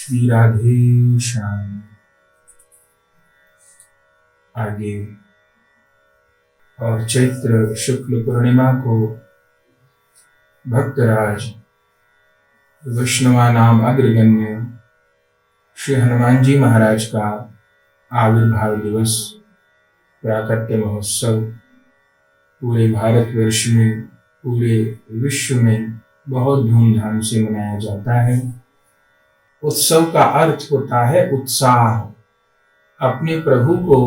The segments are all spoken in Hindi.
श्री राधे श्याम। आगे और चैत्र शुक्ल पूर्णिमा को भक्तराज वैष्णवा नाम अग्रगण्य श्री हनुमान जी महाराज का आविर्भाव दिवस प्राकट्य महोत्सव पूरे भारतवर्ष में, पूरे विश्व में बहुत धूमधाम से मनाया जाता है। उत्सव का अर्थ होता है उत्साह। अपने प्रभु को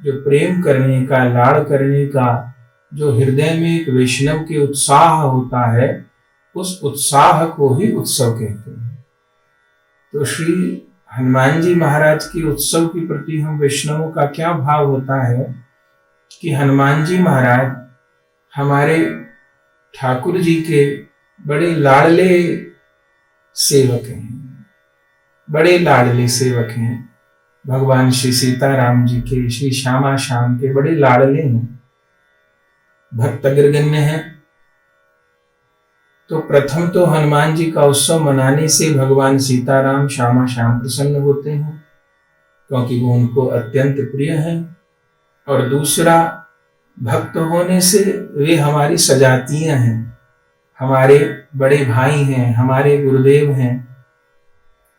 जो प्रेम करने का, लाड़ करने का जो हृदय में एक वैष्णव के उत्साह होता है, उस उत्साह को ही उत्सव कहते हैं। तो श्री हनुमान जी महाराज के उत्सव के प्रति हम वैष्णवों का क्या भाव होता है कि हनुमान जी महाराज हमारे ठाकुर जी के बड़े लाडले सेवक हैं, बड़े लाडले सेवक हैं। भगवान श्री सीताराम जी के, श्री श्यामा श्याम के बड़े लाडले हैं, भक्त अग्रगण्य हैं। तो प्रथम तो हनुमान जी का उत्सव मनाने से भगवान सीताराम श्यामा श्याम प्रसन्न होते हैं, क्योंकि वो उनको अत्यंत प्रिय हैं। और दूसरा, भक्त होने से वे हमारी सजातियां हैं, हमारे बड़े भाई हैं, हमारे गुरुदेव हैं।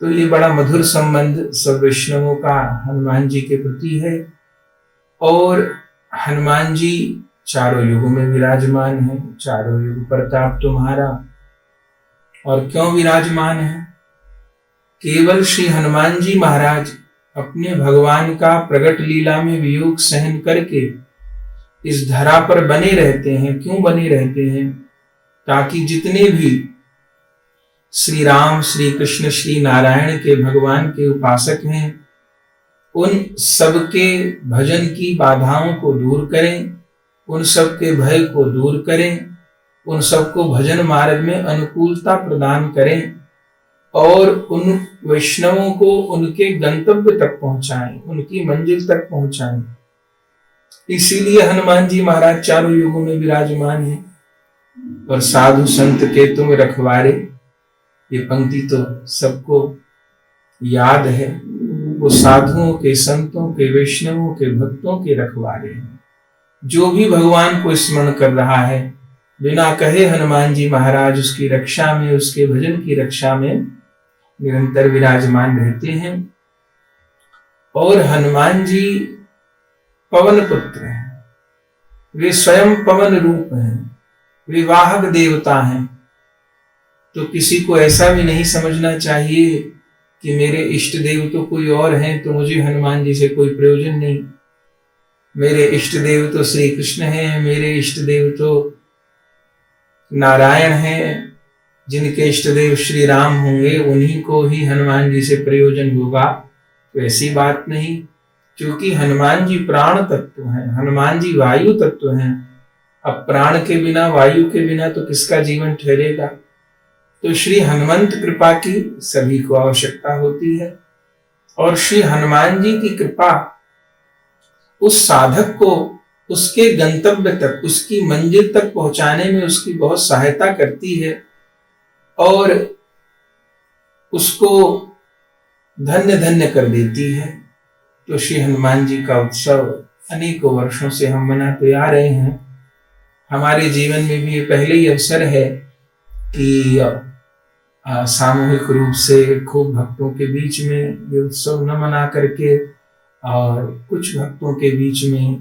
तो ये बड़ा मधुर संबंध सब वैष्णवों का हनुमान जी के प्रति है। और हनुमान जी चारों युगों में विराजमान है, चारों युग प्रताप तुम्हारा। और क्यों विराजमान है? केवल श्री हनुमान जी महाराज अपने भगवान का प्रगट लीला में वियोग सहन करके इस धरा पर बने रहते हैं। क्यों बने रहते हैं? ताकि जितने भी श्री राम, श्री कृष्ण, श्री नारायण के भगवान के उपासक हैं, उन सबके भजन की बाधाओं को दूर करें, उन सबके भय को दूर करें, उन सबको भजन मार्ग में अनुकूलता प्रदान करें और उन वैष्णवों को उनके गंतव्य तक पहुंचाएं, उनकी मंजिल तक पहुंचाएं। इसीलिए हनुमान जी महाराज चारों युगों में विराजमान हैं। और साधु संत के तुम रखवारे, ये पंक्ति तो सबको याद है। वो साधुओं के, संतों के, वैष्णवों के, भक्तों के रखवारे हैं। जो भी भगवान को स्मरण कर रहा है, बिना कहे हनुमान जी महाराज उसकी रक्षा में, उसके भजन की रक्षा में निरंतर विराजमान रहते हैं। और हनुमान जी पवन पुत्र हैं, वे स्वयं पवन रूप हैं, वे वाहक देवता हैं। तो किसी को ऐसा भी नहीं समझना चाहिए कि मेरे इष्ट देव तो कोई और हैं, तो मुझे हनुमान जी से कोई प्रयोजन नहीं। मेरे इष्ट देव तो श्री कृष्ण हैं, मेरे इष्ट देव तो नारायण हैं, जिनके इष्ट देव श्री राम होंगे उन्हीं को ही हनुमान जी से प्रयोजन होगा। तो ऐसी बात नहीं, क्योंकि हनुमान जी प्राण तत्व हैं, हनुमान जी वायु तत्व हैं। अब प्राण के बिना, वायु के बिना तो किसका जीवन ठहरेगा? तो श्री हनुमंत कृपा की सभी को आवश्यकता होती है। और श्री हनुमान जी की कृपा उस साधक को उसके गंतव्य तक, उसकी मंजिल तक पहुंचाने में उसकी बहुत सहायता करती है और उसको धन्य धन्य कर देती है। तो श्री हनुमान जी का उत्सव अनेकों वर्षों से हम मनाते आ रहे हैं। हमारे जीवन में भी ये पहले ही अवसर है कि सामूहिक रूप से खूब भक्तों के बीच में ये उत्सव न मना करके और कुछ भक्तों के बीच में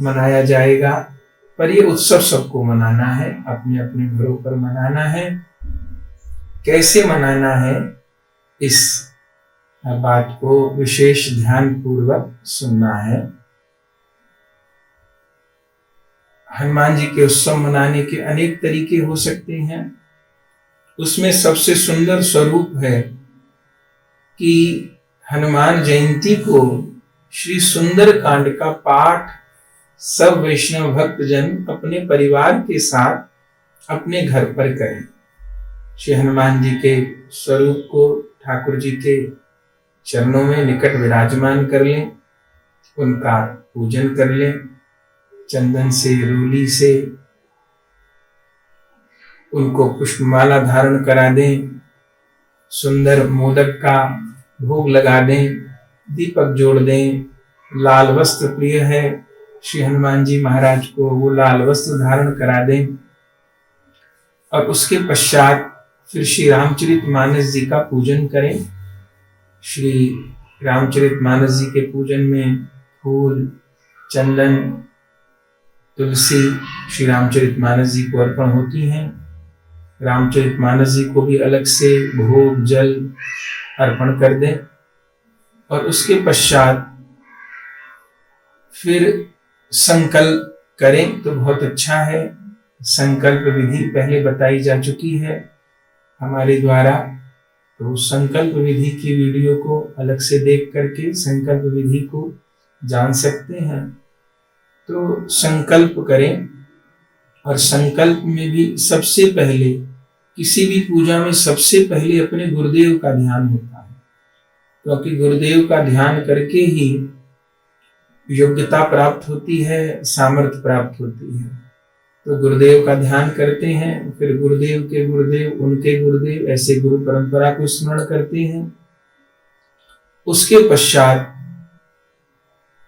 मनाया जाएगा। पर ये उत्सव सबको मनाना है, अपने अपने घरों पर मनाना है। कैसे मनाना है, इस बात को विशेष ध्यान पूर्वक सुनना है। हनुमान जी के उत्सव मनाने के अनेक तरीके हो सकते हैं। उसमें सबसे सुंदर स्वरूप है कि हनुमान जयंती को श्री सुंदर कांड का पाठ सब वैष्णव भक्तजन अपने परिवार के साथ अपने घर पर करें। श्री हनुमान जी के स्वरूप को ठाकुर जी के चरणों में निकट विराजमान कर लें, उनका पूजन कर लें, चंदन से, रूली से उनको पुष्पमाला धारण करा दें सुंदर मोदक का भोग लगा दें, दीपक जोड़ दें। लाल वस्त्र प्रिय है श्री हनुमान जी महाराज को, वो लाल वस्त्र धारण करा दें। और उसके पश्चात फिर श्री रामचरितमानस जी का पूजन करें। श्री रामचरितमानस जी के पूजन में फूल, चंदन, तुलसी श्री रामचरितमानस जी को अर्पण होती हैं। रामचरितमानस जी को भी अलग से भोग जल अर्पण कर दें। और उसके पश्चात फिर संकल्प करें तो बहुत अच्छा है। संकल्प विधि पहले बताई जा चुकी है हमारे द्वारा, तो संकल्प विधि की वीडियो को अलग से देख करके संकल्प विधि को जान सकते हैं। तो संकल्प करें। और संकल्प में भी सबसे पहले, किसी भी पूजा में सबसे पहले अपने गुरुदेव का ध्यान होता है, क्योंकि गुरुदेव का ध्यान करके ही योग्यता प्राप्त होती है, सामर्थ्य प्राप्त होती है। तो गुरुदेव का ध्यान करते हैं, फिर गुरुदेव के गुरुदेव, उनके गुरुदेव, ऐसे गुरु परंपरा को स्मरण करते हैं। उसके पश्चात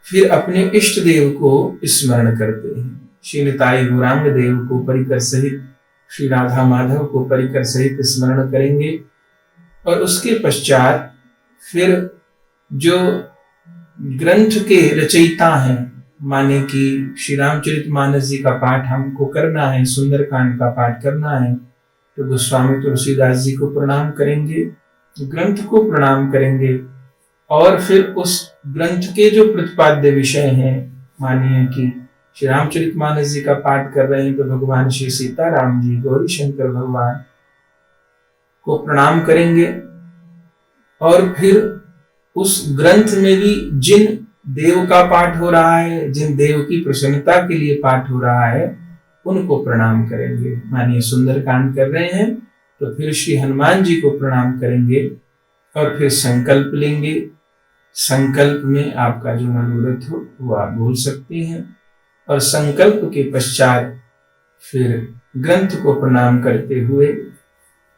फिर अपने इष्ट देव को स्मरण करते हैं। श्री निताई गौरांग देव को परिकर सहित, श्री राधा माधव को परिकर सहित स्मरण करेंगे। और उसके पश्चात फिर जो ग्रंथ के रचयिता हैं, माने कि श्री रामचरितमानस जी का पाठ हमको करना है, सुंदरकांड का पाठ करना है, तो गोस्वामी तुलसीदास जी को प्रणाम करेंगे, ग्रंथ को प्रणाम करेंगे। और फिर उस ग्रंथ के जो प्रतिपाद्य विषय हैं, मानिए कि श्री रामचरितमानस जी का पाठ कर रहे हैं तो भगवान श्री सीताराम जी, गौरी शंकर भगवान को प्रणाम करेंगे। और फिर उस ग्रंथ में भी जिन देव का पाठ हो रहा है, जिन देव की प्रसन्नता के लिए पाठ हो रहा है, उनको प्रणाम करेंगे। मानिए सुंदरकांड कर रहे हैं तो फिर श्री हनुमान जी को प्रणाम करेंगे और फिर संकल्प लेंगे। संकल्प में आपका जो मनोरथ हो वो आप बोल सकते हैं। और संकल्प के पश्चात फिर ग्रंथ को प्रणाम करते हुए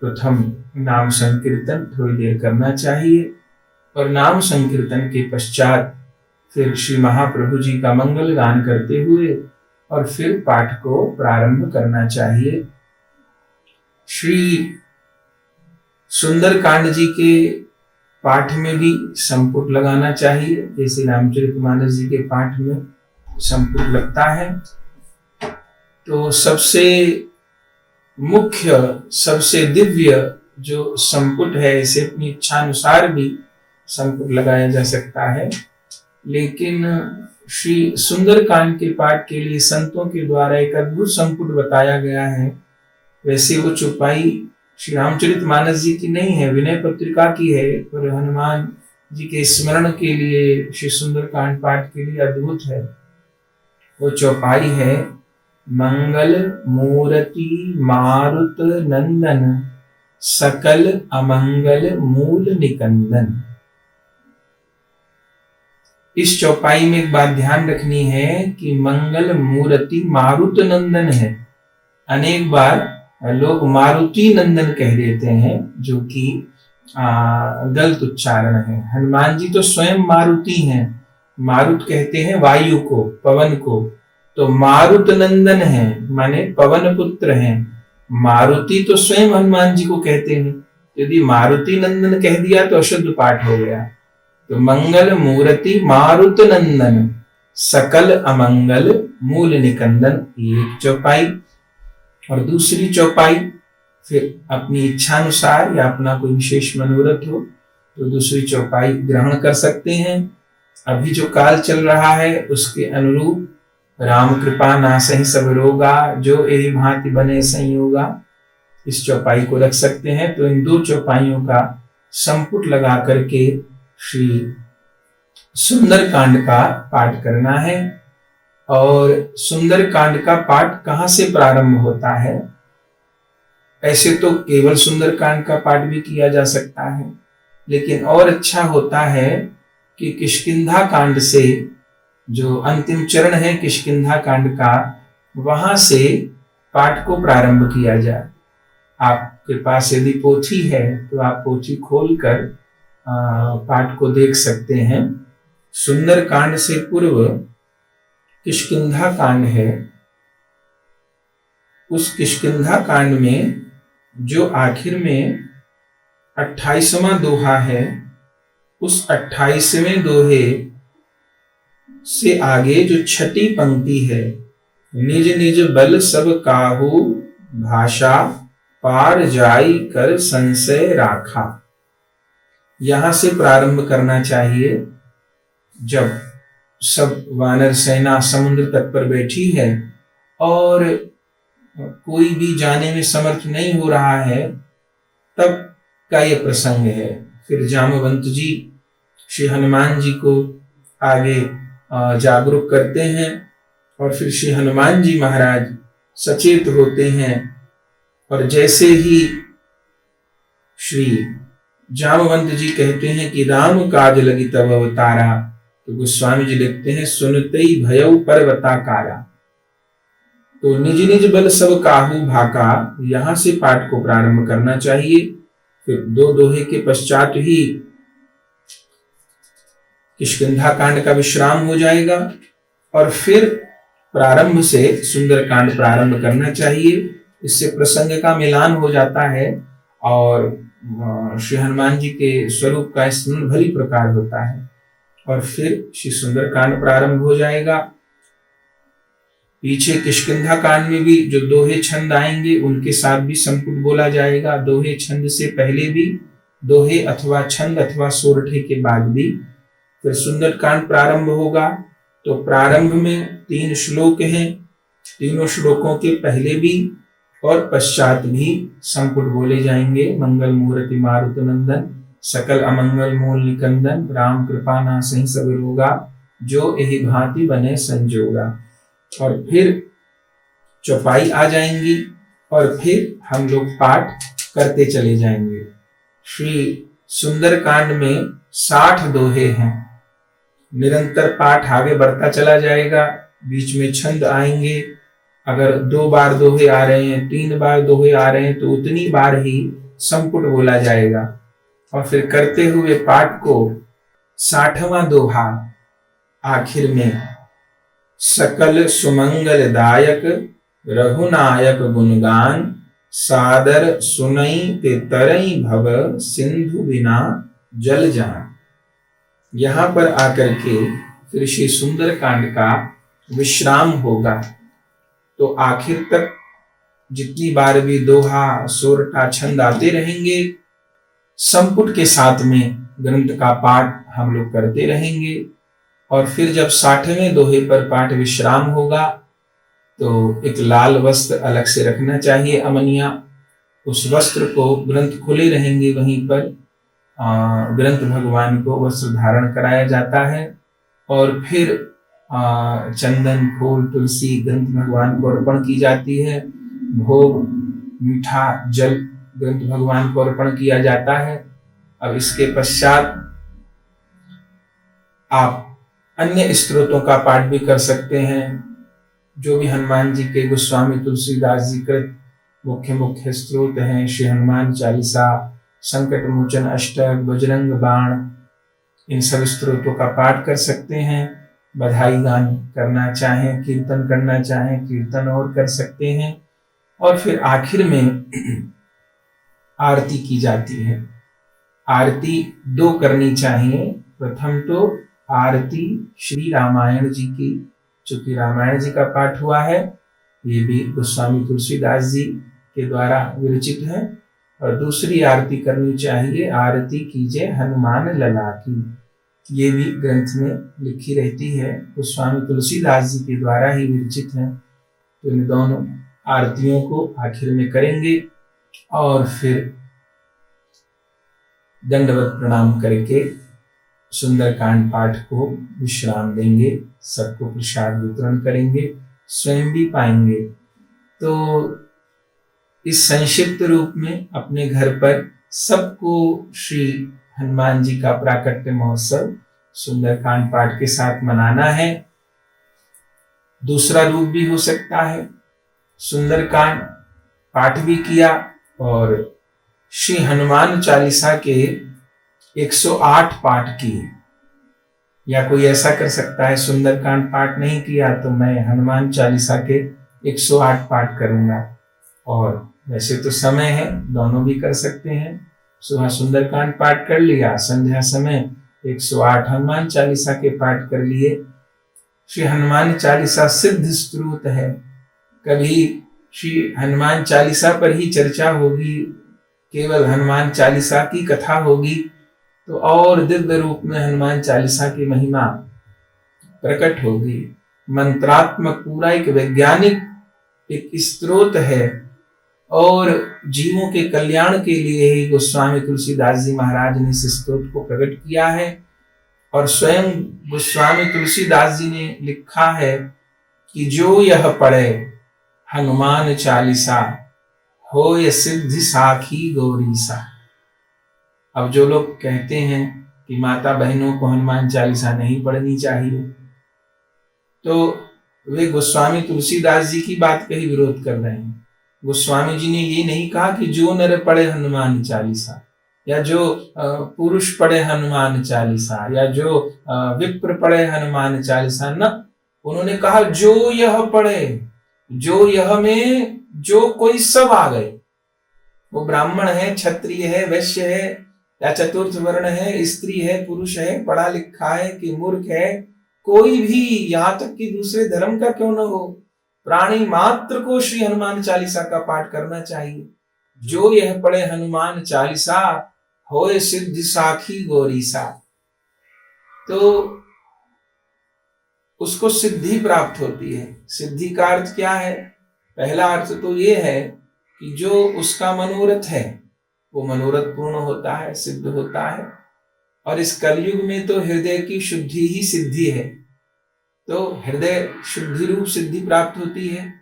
प्रथम नाम संकीर्तन थोड़ी देर करना चाहिए। और नाम संकीर्तन के पश्चात फिर श्री महाप्रभु जी का मंगल गान करते हुए और फिर पाठ को प्रारंभ करना चाहिए। श्री सुंदरकांड जी के पाठ में भी संपुट लगाना चाहिए, जैसे रामचरितमानस जी के पाठ में संपुट लगता है। तो सबसे मुख्य, सबसे दिव्य जो संपुट है, इसे अपनी इच्छा अनुसार भी संपुट लगाया जा सकता है। लेकिन श्री सुंदरकांड के पाठ के लिए संतों के द्वारा एक अद्भुत संपुट बताया गया है। वैसे वो चौपाई श्री रामचरितमानस जी की नहीं है, विनय पत्रिका की है, पर हनुमान जी के स्मरण के लिए श्री सुंदरकांड पाठ के लिए अद्भुत है। वो चौपाई है, मंगल मूर्ति मारुत नंदन, सकल अमंगल मूल निकंदन। इस चौपाई में एक बात ध्यान रखनी है कि मंगल मूर्ति मारुत नंदन है। अनेक बार लोग मारुति नंदन कह देते हैं, जो कि गलत उच्चारण है। हनुमान जी तो स्वयं मारुति हैं। मारुत कहते हैं वायु को, पवन को, तो मारुत नंदन है माने पवन पुत्र हैं। मारुति तो स्वयं हनुमान जी को कहते हैं। यदि मारुति नंदन कह दिया तो अशुद्ध पाठ हो गया। तो मंगल मूर्ति मारुत नंदन, सकल अमंगल मूल निकंदन, एक चौपाई। और दूसरी चौपाई फिर अपनी इच्छा अनुसार या अपना कोई विशेष मनोरथ हो तो दूसरी चौपाई ग्रहण कर सकते हैं। अभी जो काल चल रहा है उसके अनुरूप राम कृपा नासहि सब रोगा, जो एहि भांति बने संयोगा, इस चौपाई को रख सकते हैं। तो इन दो चौपाइयों का संपुट लगा करके श्री सुंदरकांड का पाठ करना है। और सुंदरकांड का पाठ कहाँ से प्रारंभ होता है? ऐसे तो केवल सुंदरकांड का पाठ भी किया जा सकता है, लेकिन और अच्छा होता है कि किष्किंधा कांड से, जो अंतिम चरण है किष्किंधा कांड का, वहां से पाठ को प्रारंभ किया जाए। आप आपके पास यदि पोथी है तो आप पोथी खोलकर पाठ को देख सकते हैं। सुंदर कांड से पूर्व किष्किंधा कांड है। उस किष्किंधा कांड में जो आखिर में 28वां दोहा है, उस 28वें दोहे से आगे जो छठी पंक्ति है, निज निज बल सब काहू भाषा पार जाई कर संशय राखा, यहां से प्रारंभ करना चाहिए। जब सब वानर सेना समुद्र तट पर बैठी है और कोई भी जाने में समर्थ नहीं हो रहा है, तब का ये प्रसंग है। फिर जामवंत जी श्री हनुमान जी को आगे जागरूक करते हैं और फिर श्री हनुमान जी महाराज सचेत होते हैं। और जैसे ही श्री जामवंत जी कहते हैं कि राम काज लगी तब अवतारा, तो गोस्वामी जी लिखते हैं सुनते ही भयउ पर्वताकारा। तो निज निज बल सब काहू भाका, यहां से पाठ को प्रारंभ करना चाहिए। फिर 2 दोहे के पश्चात ही किष्किंधा कांड का विश्राम हो जाएगा और फिर प्रारंभ से सुंदर कांड प्रारंभ करना चाहिए। इससे प्रसंग का मिलान हो जाता है और श्री हनुमान जी के स्वरूप का स्मरण भली प्रकार होता है। और फिर श्री सुंदर कांड प्रारंभ हो जाएगा। पीछे किष्किंधा कांड में भी जो दोहे छंद आएंगे उनके साथ भी संपुट बोला जाएगा। दोहे छंद से पहले भी, दोहे अथवा छंद अथवा सोरठे के बाद भी। फिर सुंदर कांड प्रारंभ होगा। तो प्रारंभ में 3 श्लोक हैं। तीनों श्लोकों के पहले भी और पश्चात भी संपुट बोले जाएंगे। मंगल मूर्ति मारुत नंदन, सकल अमंगल मूल निकंदन, राम कृपा नासहि सब रोगा, जो एहि भांति बने संजोगा। और फिर चौपाई आ जाएंगी और फिर हम लोग पाठ करते चले जाएंगे। श्री सुंदर कांड में 60 दोहे हैं। निरंतर पाठ आगे बढ़ता चला जाएगा। बीच में छंद आएंगे। अगर 2 बार दोहे आ रहे हैं, 3 बार दोहे आ रहे हैं, तो उतनी बार ही संपुट बोला जाएगा। और फिर करते हुए पाठ को 60वां दोहा आखिर में सकल सुमंगल दायक रघुनायक गुणगान, सादर सुनई ते तरई भव सिंधु बिना जल जान। यहां पर आकर के फिर श्री सुंदर कांड का विश्राम होगा। तो आखिर तक जितनी बार भी दोहा सोरठा छंद आते रहेंगे, संपुट के साथ में ग्रंथ का पाठ हम लोग करते रहेंगे। और फिर जब 60वें दोहे पर पाठ विश्राम होगा तो एक लाल वस्त्र अलग से रखना चाहिए, अमनिया। उस वस्त्र को ग्रंथ खुले रहेंगे वहीं पर ग्रंथ भगवान को वस्त्र धारण कराया जाता है। और फिर चंदन फूल तुलसी ग्रंथ भगवान को अर्पण की जाती है। भोग मीठा जल ग्रंथ भगवान को अर्पण किया जाता है। अब इसके पश्चात आप अन्य स्तोत्रों का पाठ भी कर सकते हैं। जो भी हनुमान जी के गोस्वामी तुलसीदास जी कृत मुख्य स्त्रोत हैं, श्री हनुमान चालीसा, संकट मोचन अष्टक, बजरंग बाण, इन सब स्त्रोतों का पाठ कर सकते हैं। बधाई गान करना चाहें, कीर्तन करना चाहें, कीर्तन और कर सकते हैं। और फिर आखिर में आरती की जाती है। आरती 2 करनी चाहिए। प्रथम तो आरती श्री रामायण जी की, चूंकि रामायण जी का पाठ हुआ है, ये भी गोस्वामी तुलसीदास जी के द्वारा विरचित है। और दूसरी आरती करनी चाहिए, आरती कीजिए हनुमान लला की, ये भी ग्रंथ में लिखी रहती है, गोस्वामी तुलसीदास जी के द्वारा ही विरचित है। तो इन दोनों आरतियों को आखिर में करेंगे और फिर दंडवत प्रणाम करके सुंदरकांड पाठ को विश्राम देंगे। सबको प्रसाद वितरण करेंगे, स्वयं भी पाएंगे। तो इस संक्षिप्त रूप में अपने घर पर सबको श्री हनुमान जी का प्राकट्य महोत्सव सुंदरकांड पाठ के साथ मनाना है। दूसरा रूप भी हो सकता है, सुंदरकांड पाठ भी किया और श्री हनुमान चालीसा के 108 पाठ किए। या कोई ऐसा कर सकता है सुंदरकांड पाठ नहीं किया तो मैं हनुमान चालीसा के 108 पाठ करूंगा। और वैसे तो समय है, दोनों भी कर सकते हैं। सुबह सुंदरकांड पाठ कर लिया, संध्या समय 108 हनुमान चालीसा के पाठ कर लिए। श्री हनुमान चालीसा सिद्ध स्तोत्र है। कभी श्री हनुमान चालीसा पर ही चर्चा होगी, केवल हनुमान चालीसा की कथा होगी, तो और दिव्य रूप में हनुमान चालीसा की महिमा प्रकट होगी। मंत्रात्मक पूरा एक वैज्ञानिक एक स्त्रोत है और जीवों के कल्याण के लिए ही गोस्वामी तुलसीदास जी महाराज ने इस स्तोत्र को प्रकट किया है। और स्वयं गोस्वामी तुलसीदास जी ने लिखा है कि जो यह पढ़े हनुमान चालीसा होय सिद्धि साखी गौरीसा। अब जो लोग कहते हैं कि माता बहनों को हनुमान चालीसा नहीं पढ़नी चाहिए, तो वे गोस्वामी तुलसीदास जी की बात का ही विरोध कर रहे हैं। गोस्वामी जी ने ये नहीं कहा कि जो नर पढ़े हनुमान चालीसा, या जो पुरुष पढ़े हनुमान चालीसा, या जो विप्र पढ़े हनुमान चालीसा, न, उन्होंने कहा जो यह पढ़े। जो यह में जो कोई सब आ गए, वो ब्राह्मण है, क्षत्रिय है, वैश्य है, या चतुर्थ वर्ण है, स्त्री है, पुरुष है, पढ़ा लिखा है कि मूर्ख है, कोई भी, यहां तक कि दूसरे धर्म का क्यों न हो, प्राणी मात्र को श्री हनुमान चालीसा का पाठ करना चाहिए। जो यह पढ़े हनुमान चालीसा होए सिद्धि साखी गौरीसा, तो उसको सिद्धि प्राप्त होती है। सिद्धि का अर्थ क्या है? पहला अर्थ तो ये है कि जो उसका मनोरथ है वो मनोरथ पूर्ण होता है, सिद्ध होता है। और इस कलयुग में तो हृदय की शुद्धि ही सिद्धि है, तो हृदय शुद्धि रूप सिद्धि प्राप्त होती है।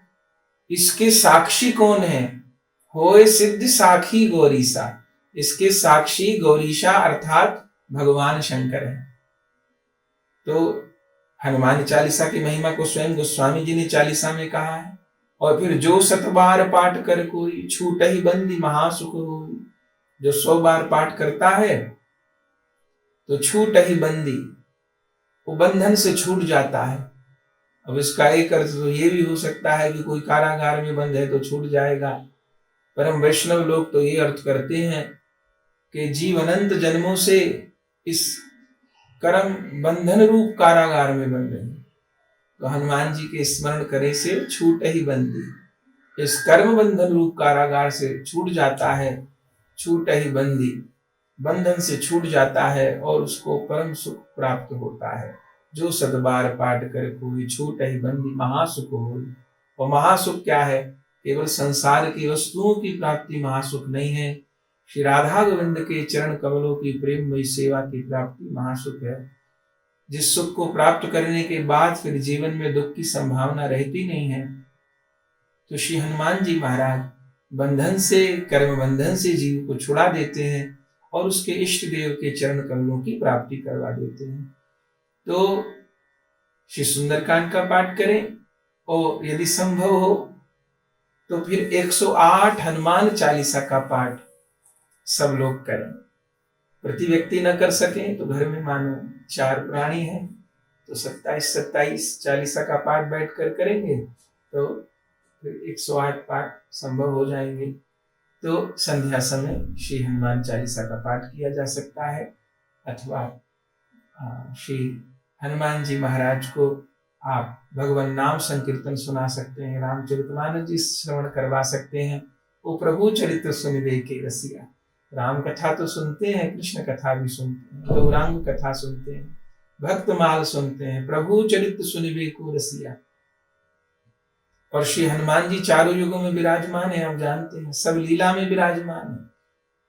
इसके साक्षी कौन है? होए सिद्ध साखी गौरीसा। इसके साक्षी गौरीशा अर्थात भगवान शंकर है। तो हनुमान चालीसा की महिमा को स्वयं गोस्वामी जी ने चालीसा में कहा है। और फिर जो 100 बार पाठ कर कोई छूट ही बंदी महासुख होई। जो 100 बार पाठ करता है तो छूट ही बंदी, वो बंधन से छूट जाता है। अब इसका एक अर्थ तो ये भी हो सकता है कि कोई कारागार में बंद है तो छूट जाएगा। परम वैष्णव लोग तो ये अर्थ करते हैं कि जीव अनंत जन्मों से इस कर्म बंधन रूप कारागार में बंद है, तो हनुमान जी के स्मरण करे से छूट ही बंदी, इस कर्म बंधन रूप कारागार से छूट जाता है। छूट ही बंदी, बंधन से छूट जाता है और उसको परम सुख प्राप्त होता है। जो 100 बार पाठ कर कोई छूट ही बंदी महासुख होई। और महासुख क्या है? केवल संसार की वस्तुओं की प्राप्ति महासुख नहीं है, श्री राधा गोविंद के चरण कमलों की प्रेममयी सेवा की प्राप्ति महासुख है। जिस सुख को प्राप्त करने के बाद फिर जीवन में दुख की संभावना रहती नहीं है। तो श्री हनुमान जी महाराज बंधन से, कर्म बंधन से जीव को छुड़ा देते हैं और उसके इष्ट देव के चरण कमलों की प्राप्ति करवा देते हैं। तो श्री सुंदरकांड का पाठ करें और यदि संभव हो तो फिर 108 हनुमान चालीसा का पाठ सब लोग करें। प्रति व्यक्ति न कर सकें तो घर में मानो 4 प्राणी हैं तो 27-27 चालीसा का पाठ बैठ कर करेंगे तो फिर 108 पाठ संभव हो जाएंगे। तो संध्या समय श्री हनुमान चालीसा का पाठ किया जा सकता है, अथवा श्री हनुमान जी महाराज को आप भगवान नाम संकीर्तन सुना सकते हैं, रामचरितमानस जी श्रवण करवा सकते हैं। वो प्रभु चरित्र सुनिबे के रसिया, राम कथा तो सुनते हैं, कृष्ण कथा भी सुनते हैं, गौरांग कथा सुनते हैं, भक्तमाल सुनते हैं, प्रभु चरित्र सुनिबे को रसिया। और श्री हनुमान जी चारों युगों में विराजमान है, आप जानते हैं, सब लीला में विराजमान है।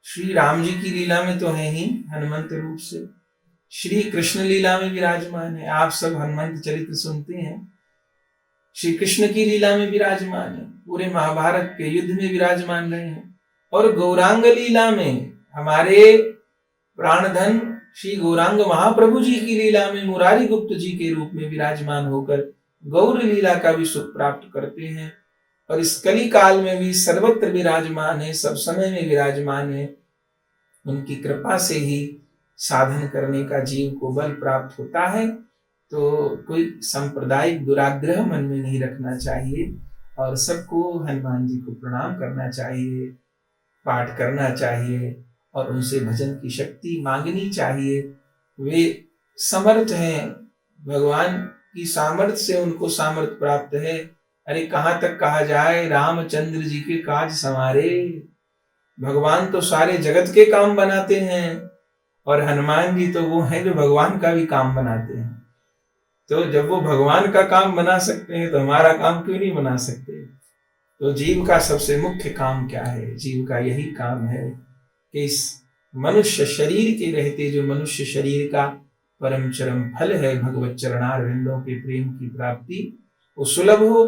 श्री राम जी की लीला में तो है ही हनुमंत रूप से, श्री कृष्ण लीला में विराजमान है, आप सब हनुमंत चरित्र सुनते हैं। श्री कृष्ण की लीला में विराजमान है, पूरे महाभारत के युद्ध में विराजमान रहे हैं। और गौरांग लीला में हमारे प्राणधन श्री गौरांग महाप्रभु जी की लीला में मुरारी गुप्त जी के रूप में विराजमान होकर गौर लीला का भी सुख प्राप्त करते हैं। और इस कली काल में भी सर्वत्र विराजमान है, सब समय में विराजमान है। उनकी कृपा से ही साधन करने का जीव को बल प्राप्त होता है। तो कोई सांप्रदायिक दुराग्रह मन में नहीं रखना चाहिए और सबको हनुमान जी को प्रणाम करना चाहिए, पाठ करना चाहिए और उनसे भजन की शक्ति मांगनी चाहिए। वे समर्थ हैं, भगवान की सामर्थ्य से उनको सामर्थ्य प्राप्त है। अरे कहाँ तक कहा जाए, रामचंद्र जी के काज संवारे। भगवान तो सारे जगत के काम बनाते हैं और हनुमान जी तो वो हैं जो भगवान का भी काम बनाते हैं। तो जब वो भगवान का काम बना सकते हैं तो हमारा काम क्यों नहीं बना सकते। तो जीव का सबसे मुख्य काम क्या है? जीव का यही काम है कि इस मनुष्य शरीर के रहते, जो मनुष्य शरीर का परम चरम फल है भगवत चरणारविंदों के प्रेम की प्राप्ति, वो सुलभ हो।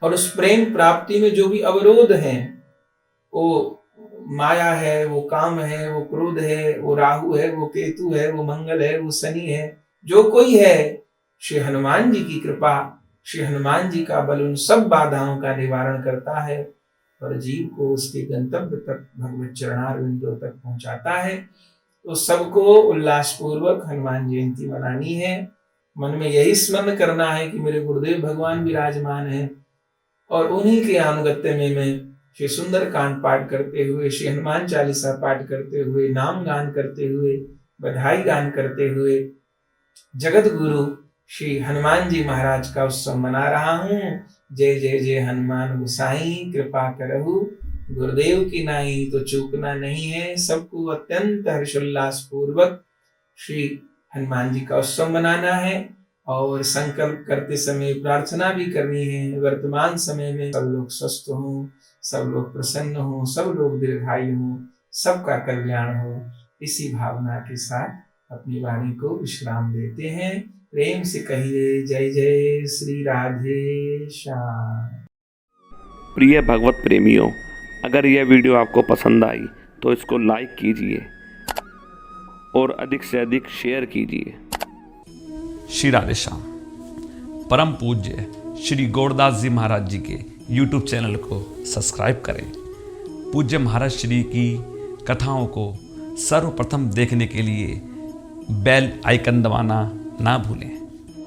और उस प्रेम प्राप्ति में जो भी अवरोध हैं, वो माया है, वो काम है, वो क्रोध है, वो राहु है, वो केतु है, वो मंगल है, वो शनि है, जो कोई है, श्री हनुमान जी की कृपा, श्री हनुमान जी का बल उन सब बाधाओं का निवारण करता है और जीव को उसके गंतव्य तक भगवत चरणारविंदों तक पहुंचाता है। तो सबको उल्लास पूर्वक हनुमान जयंती मनानी है। मन में यही स्मरण करना है कि मेरे गुरुदेव भगवान विराजमान है और उन्हीं के अनुगत्य में मैं श्री सुंदर कांड पाठ करते हुए, श्री हनुमान चालीसा पाठ करते हुए, नाम गान करते हुए, बधाई गान करते हुए जगत गुरु श्री हनुमान जी महाराज का उत्सव मना रहा हूँ। जय जय जय हनुमान गोसाई, कृपा करहु गुरुदेव की नाई। तो चूकना नहीं है, सबको अत्यंत हर्षोल्लास पूर्वक श्री हनुमान जी का उत्सव मनाना है और संकल्प करते समय प्रार्थना भी करनी है। वर्तमान समय में सब लोग स्वस्थ हों, सब लोग प्रसन्न हों, सब लोग दीर्घायु हों, सबका कल्याण हो। इसी भावना के साथ अपनी वाणी को विश्राम देते हैं। प्रेम से कहिए जय जय श्री राधे श्याम। प्रिय भगवत प्रेमियों, अगर यह वीडियो आपको पसंद आई तो इसको लाइक कीजिए और अधिक से अधिक शेयर कीजिए। श्री राधे श्याम। परम पूज्य श्री गौरदास जी महाराज जी के YouTube चैनल को सब्सक्राइब करें। पूज्य महाराज श्री की कथाओं को सर्वप्रथम देखने के लिए बेल आइकन दबाना ना भूलें।